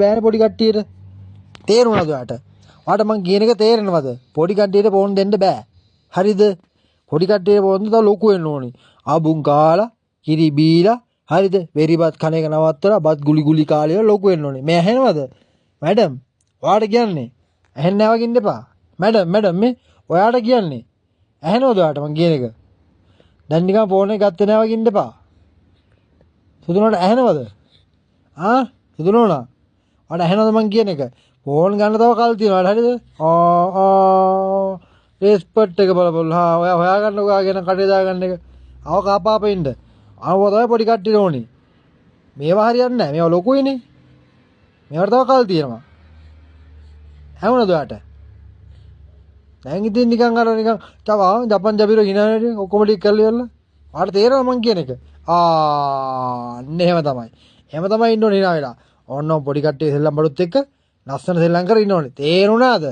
බෑනේ පොඩි කට්ටියට. තේරුණාද ඔයාට? ඔයාට මං කියන එක තේරෙනවද? පොඩි කට්ටියට ෆෝන් දෙන්න බෑ. හරිද? පොඩි කට්ටියට ෆෝන් තව ලොකු වෙන්න ඕනේ. ආබුන් කාලා, කිරි බීලා, හරිද? වෙරිබත් කන එක නවත්තලා බත් ගුලි ගුලි කාලේ ලොකු වෙන්න ඕනේ. මේ ඇහෙනවද? මැඩම්, ඔයාට කියන්නේ ඇහෙන්නේ නැහැ වගේ ඉන්න එපා. මැඩම් මේ ඔයාට කියන්නේ ඇහෙනවද ඔයාට මං කියන එක? දැන් නිකන් ෆෝන් එක ගත්තේ නැහැ වගේ ඉන්න එපා. සුදුනට ඇහෙනවද? සුදුනෝනා. ඔයාට ඇහෙනවද මං කියන එක? ෆෝන් ගන්න තව කල් තියෙනවා හරිද? රෙස්පෙක්ට් එක බලපොල්. ඔයා හොයාගන්න ඔයාගෙන කටේ දාගන්න එක. අව කාපාපෙ ඉන්න. ආව තමයි පොඩි කට්ටියට ඕනේ. මේවා හරියන්නේ නැහැ. මේවා ලොකුයිනේ. මේවට තව කල් තියෙනවා. ඇහුණද ඔයාට? දැන් ඉතින් නිකන් අර නිකන් තව ජපන් ජබිරෝ හිනානේ ඔක්කොම ටික කරලා ඉවරලා. ඔයාට තේරෙනවද මං කියන එක? අන්න එහෙම තමයි. එහෙම තමයි ඉන්න ඕනේ හිනා වෙලා. ඕන්න පොඩි කට්ටිය සෙල්ලම් බඩුත් එක්ක ලස්සන සෙල්ලම් කර ඉන්න ඕනේ. තේරුණාද?